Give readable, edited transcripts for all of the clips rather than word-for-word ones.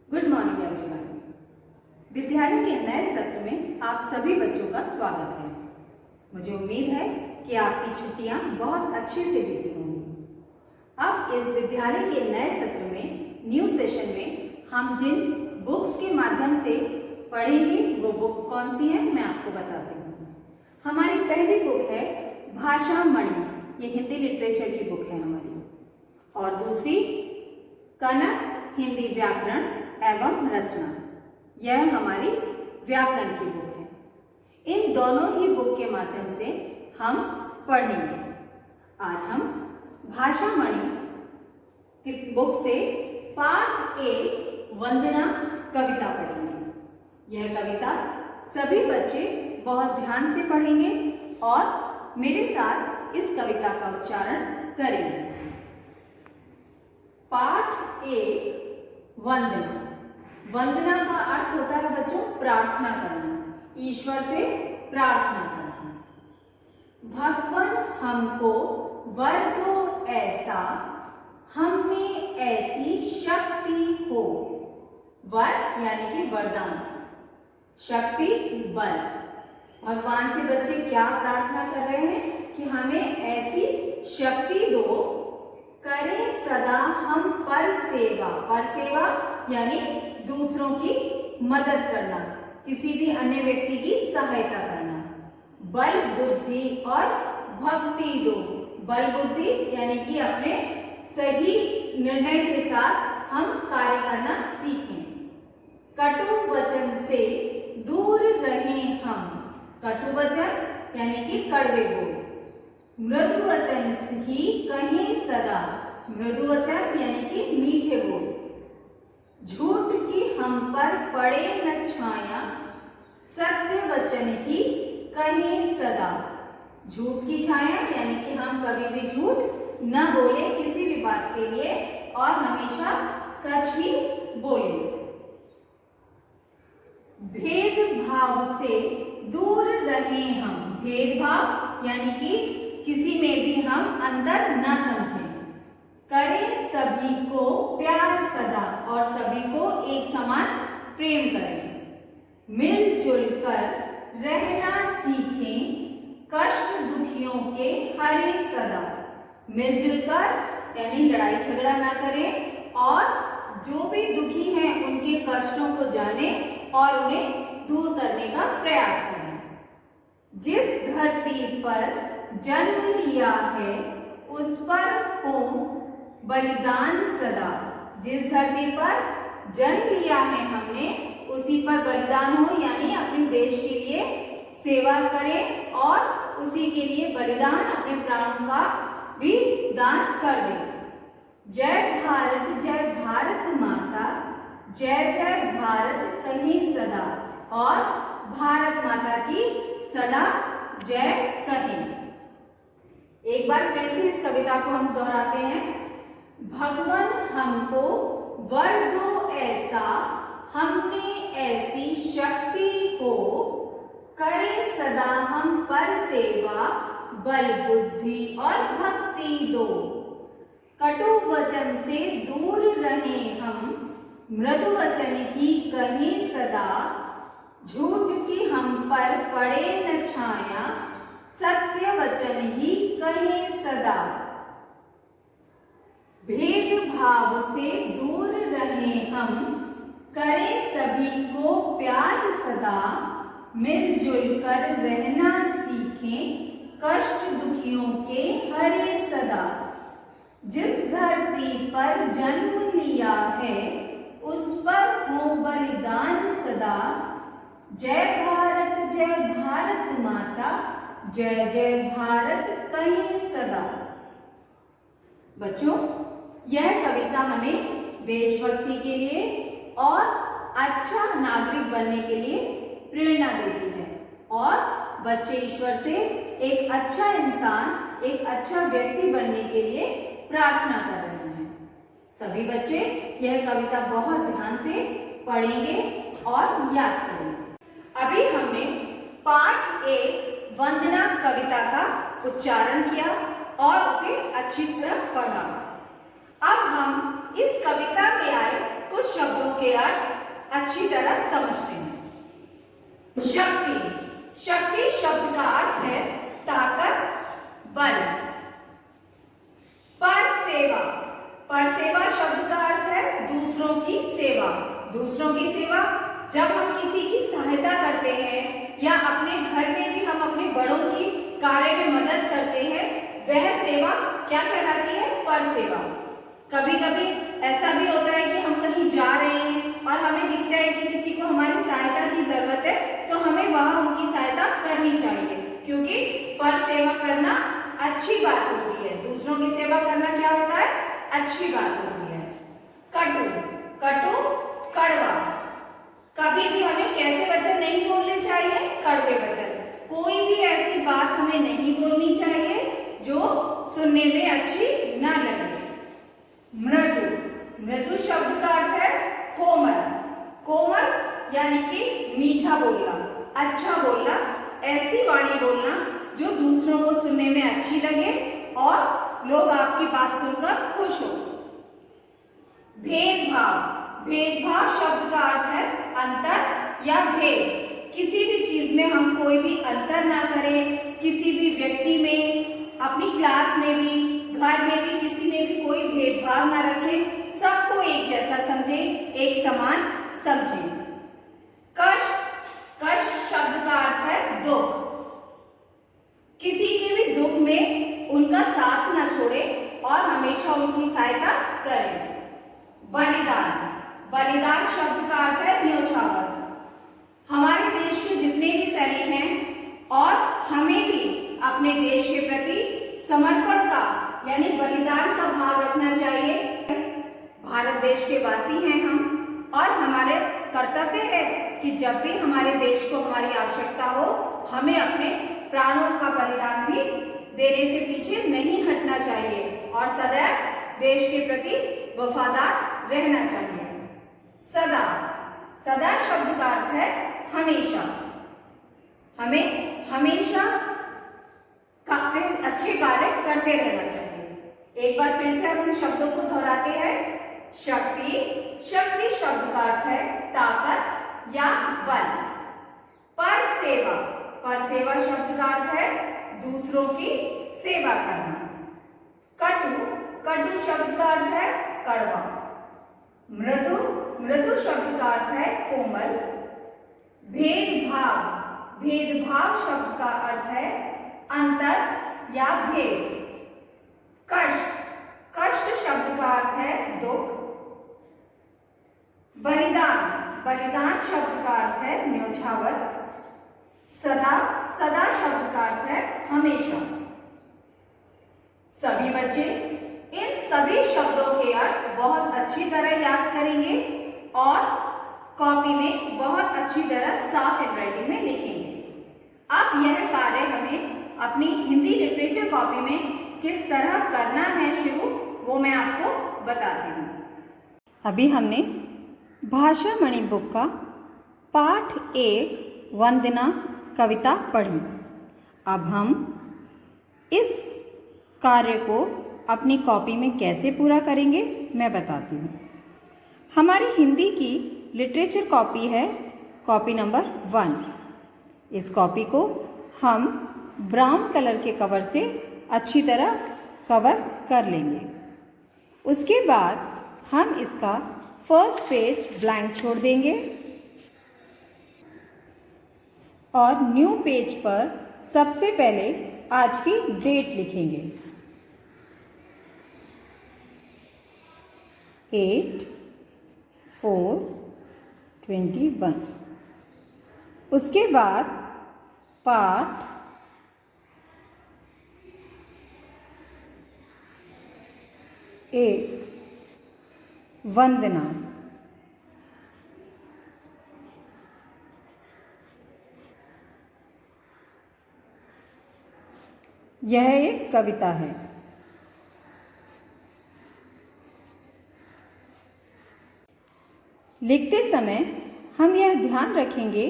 Good morning everyone. विद्यालय के नए सत्र में आप सभी बच्चों का स्वागत है। मुझे उम्मीद है कि आपकी छुट्टियां बहुत अच्छे से बीती होंगी। अब इस विद्यालय के नए सत्र में न्यू सेशन में हम जिन बुक्स के माध्यम से पढ़ेंगे वो बुक कौन सी है मैं आपको बताती हूँ। हमारी पहली बुक है भाषा मणि, ये हिंदी लिटरेचर की बुक है हमारी, और दूसरी कनक हिंदी व्याकरण एवं रचना, यह हमारी व्याकरण की बुक है। इन दोनों ही बुक के माध्यम से हम पढ़ेंगे। आज हम भाषा मणि की बुक से पाठ 1 वंदना कविता पढ़ेंगे। यह कविता सभी बच्चे बहुत ध्यान से पढ़ेंगे और मेरे साथ इस कविता का उच्चारण करेंगे। पाठ 1 वंदना। वंदना का अर्थ होता है बच्चों प्रार्थना करना, ईश्वर से प्रार्थना करना। भगवान हमको वर दो ऐसा, हम में ऐसी शक्ति हो। वर यानी कि वरदान, शक्ति बल। भगवान से बच्चे क्या प्रार्थना कर रहे हैं कि हमें ऐसी शक्ति दो, करें सदा हम पर सेवा। पर सेवा यानी दूसरों की मदद करना, किसी भी अन्य व्यक्ति की सहायता करना। बल बुद्धि और भक्ति दो। बल बुद्धि यानी कि अपने सही निर्णय के साथ हम कार्य करना सीखें। कटु वचन से दूर रहें हम। कटु वचन यानी कि कड़वे बोल। मृदु वचन ही कहें सदा। मृदु वचन यानी कि मीठे बोल। झूठ की हम पर पड़े न छाया, सत्य वचन ही कहें सदा। झूठ की छाया यानी कि हम कभी भी झूठ न बोले किसी भी बात के लिए और हमेशा सच ही बोले। भेदभाव से दूर रहें हम। भेदभाव यानी कि किसी में भी हम अंदर न समझें। करें सभी को प्यार सदा, और सभी को एक समान प्रेम करें। मिलजुल कर रहना सीखें, कष्ट दुखियों के हरे सदा। मिलजुल कर यानी लड़ाई झगड़ा ना करें और जो भी दुखी हैं उनके कष्टों को जानें और उन्हें दूर करने का प्रयास करें। जिस धरती पर जन्म लिया है उस पर हो बलिदान सदा। जिस धरती पर जन्म लिया है हमने उसी पर बलिदान हो, यानी अपने देश के लिए सेवा करें और उसी के लिए बलिदान, अपने प्राणों का भी दान कर दें। जय भारत माता, जय जय भारत कहें सदा, और भारत माता की सदा जय कहें। एक बार फिर से इस कविता को हम दोहराते हैं। भगवान हमको वर दो ऐसा, हम में ऐसी शक्ति हो, करें सदा हम पर सेवा, बल बुद्धि और भक्ति दो। कटु वचन से दूर रहें हम, मृदु वचन ही कहें सदा। झूठ की हम पर पड़े न छाया, सत्य वचन ही कहें सदा। भेदभाव से दूर रहें हम, करें सभी को प्यार सदा। मिलजुल कर रहना सीखें, कष्ट दुखियों के हरे सदा। जिस धरती पर जन्म लिया है उस पर हो बलिदान सदा। जय भारत माता, जय जय भारत कहें सदा। बच्चों, यह कविता हमें देशभक्ति के लिए और अच्छा नागरिक बनने के लिए प्रेरणा देती है और बच्चे ईश्वर से एक अच्छा इंसान, एक अच्छा व्यक्ति बनने के लिए प्रार्थना कर रहे हैं। सभी बच्चे यह कविता बहुत ध्यान से पढ़ेंगे और याद करेंगे। अभी हमने पाठ 1 वंदना कविता का उच्चारण किया और उसे अच्छी तरह पढ़ा। अब हम इस कविता में आए कुछ शब्दों के अर्थ अच्छी तरह समझते हैं। शक्ति। शक्ति शब्द का अर्थ है ताकत, बल। परसेवा। परसेवा शब्द का अर्थ है दूसरों की सेवा। दूसरों की सेवा, जब हम किसी की सहायता करते हैं या अपने घर में भी हम अपने बड़ों की कार्य में मदद करते हैं, वह सेवा क्या कहलाती है? परसेवा। कभी कभी ऐसा भी होता है कि हम कहीं जा रहे हैं और हमें दिखता है कि किसी को हमारी सहायता की जरूरत है, तो हमें वहां उनकी सहायता करनी चाहिए, क्योंकि परसेवा करना अच्छी बात होती है। दूसरों की सेवा करना क्या होता है? अच्छी बात होती है। कटु। कटु कड़वा। कभी भी हमें कैसे वचन नहीं बोलने चाहिए? कड़वे वचन। कोई भी ऐसी बात हमें नहीं बोलनी चाहिए जो सुनने में अच्छी ना लगे। मृदु। मृदु शब्द का अर्थ है कोमल। कोमल यानी कि मीठा बोलना, अच्छा बोलना, ऐसी वाणी बोलना जो दूसरों को सुनने में अच्छी लगे और लोग आपकी बात सुनकर खुश हो। भेदभाव। भेदभाव शब्द का अर्थ है अंतर या भेद। किसी भी चीज में हम कोई भी अंतर ना करें, किसी भी व्यक्ति में, अपनी क्लास में भी, घर में भी, किसी में भी कोई भेदभाव ना रखें, सबको एक जैसा समझें, एक समान समझें। कष्ट। कष्ट शब्द का अर्थ है दुख। किसी के भी दुख में उनका साथ ना छोड़ें और हमेशा उनकी सहायता करें। बलिदान। बलिदान शब्द का अर्थ है न्योछावर। हमारे देश के जितने भी सैनिक हैं और हमें भी अपने देश के प्रति समर्पण का यानी बलिदान का भाव रखना चाहिए। भारत देश के वासी हैं हम और हमारे कर्तव्य है कि जब भी हमारे देश को हमारी आवश्यकता हो, हमें अपने प्राणों का बलिदान भी देने से पीछे नहीं हटना चाहिए और सदैव देश के प्रति वफादार रहना चाहिए। सदा। सदा शब्द का अर्थ है हमेशा। हमें हमेशा अच्छे कार्य करते रहना चाहिए। एक बार फिर से हम इन शब्दों को दोहराते हैं। शक्ति। शक्ति शब्द का अर्थ है ताकत या बल। परसेवा। परसेवा शब्द का अर्थ है दूसरों की सेवा करना। कटु। कटु शब्द का अर्थ है कड़वा। मृदु। मृदु शब्द का अर्थ है कोमल। भेदभाव। भेदभाव शब्द का अर्थ है अंतर या भेद। कष्ट। कष्ट शब्द का अर्थ है दुख। बलिदान। बलिदान शब्द का अर्थ है न्योछावर। सदा। सदा शब्द का अर्थ है हमेशा। सभी बच्चे इन सभी शब्दों के अर्थ बहुत अच्छी तरह याद करेंगे और कॉपी में बहुत अच्छी तरह साफ हैंडराइटिंग में लिखेंगे। अब यह कार्य हमें अपनी हिंदी लिटरेचर कॉपी में किस तरह करना है शुरू, वो मैं आपको बताती हूँ। अभी हमने भाषा मणि बुक का पाठ 1 वंदना कविता पढ़ी। अब हम इस कार्य को अपनी कॉपी में कैसे पूरा करेंगे मैं बताती हूँ। हमारी हिंदी की लिटरेचर कॉपी है कॉपी नंबर 1। इस कॉपी को हम ब्राउन कलर के कवर से अच्छी तरह कवर कर लेंगे। उसके बाद हम इसका फर्स्ट पेज ब्लैंक छोड़ देंगे और न्यू पेज पर सबसे पहले आज की डेट लिखेंगे। 8/4/21। उसके बाद पाठ 1 वंदना। यह एक कविता है। लिखते समय हम यह ध्यान रखेंगे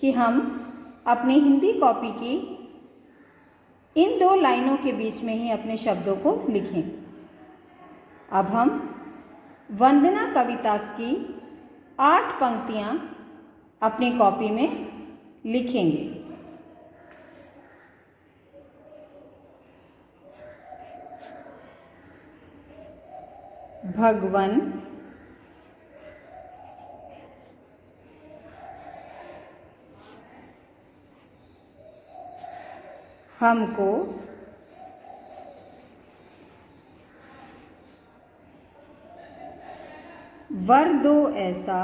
कि हम अपनी हिंदी कॉपी की इन 2 लाइनों के बीच में ही अपने शब्दों को लिखें। अब हम वंदना कविता की 8 पंक्तियां अपनी कॉपी में लिखेंगे। भगवन हमको वर दो ऐसा,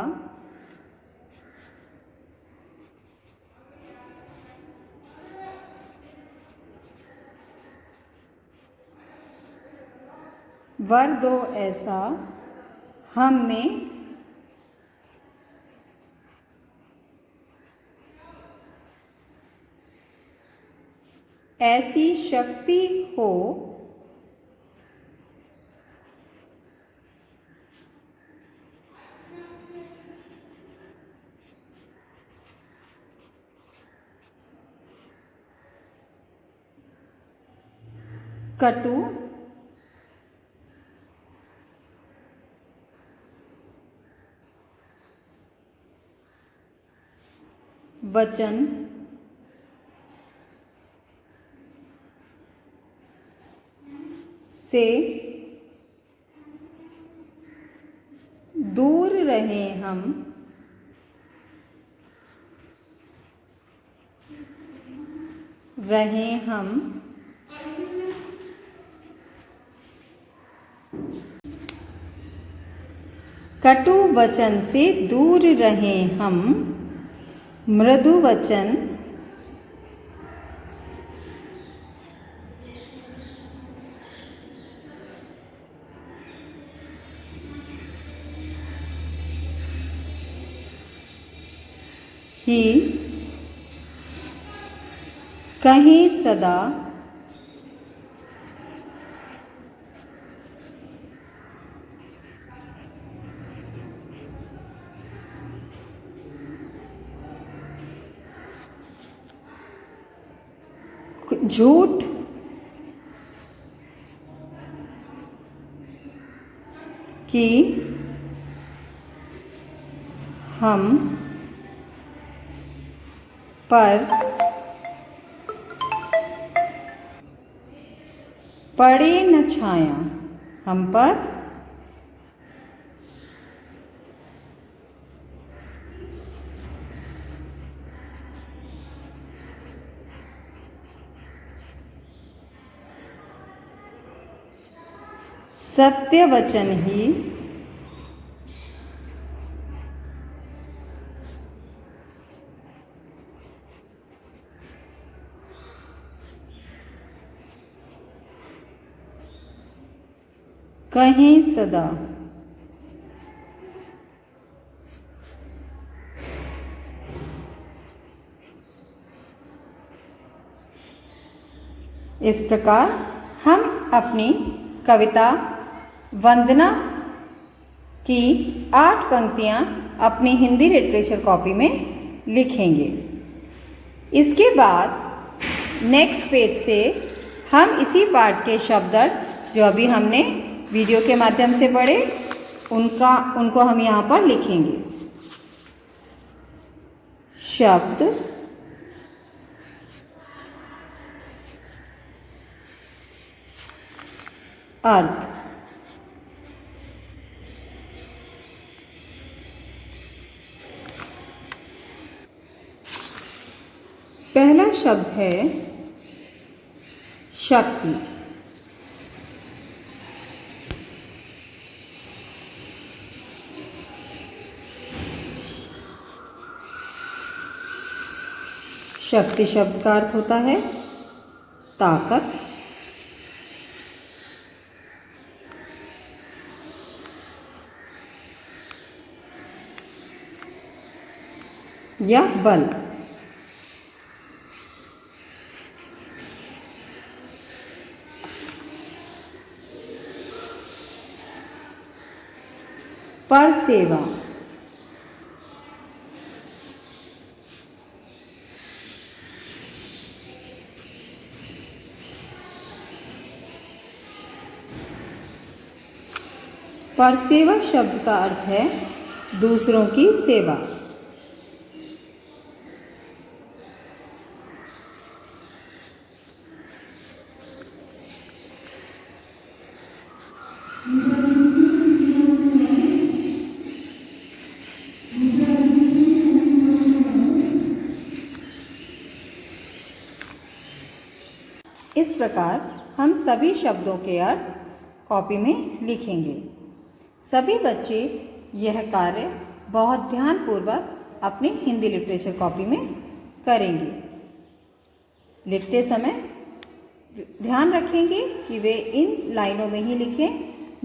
वर दो ऐसा हम में ऐसी शक्ति हो कटु वचन से दूर रहे हम, कटु वचन से दूर रहे हम, मृदु वचन ही कहीं सदा, झूठ की हम पर पड़े न छाया, हम पर सत्य वचन ही कहीं सदा, इस प्रकार हम अपनी कविता वंदना की 8 पंक्तियां अपनी हिंदी लिटरेचर कॉपी में लिखेंगे। इसके बाद नेक्स्ट पेज से हम इसी पाठ के शब्दार्थ जो अभी हमने वीडियो के माध्यम से पढ़े उनको हम यहाँ पर लिखेंगे। शब्द अर्थ, पहला शब्द है शक्ति। शक्ति शब्द का अर्थ होता है ताकत, या बल। परसेवा, परसेवा शब्द का अर्थ है दूसरों की सेवा। इस प्रकार हम सभी शब्दों के अर्थ कॉपी में लिखेंगे। सभी बच्चे यह कार्य बहुत ध्यानपूर्वक अपनी हिंदी लिटरेचर कॉपी में करेंगे। लिखते समय ध्यान रखेंगे कि वे इन लाइनों में ही लिखें,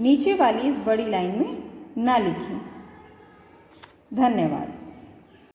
नीचे वाली इस बड़ी लाइन में ना लिखें। धन्यवाद।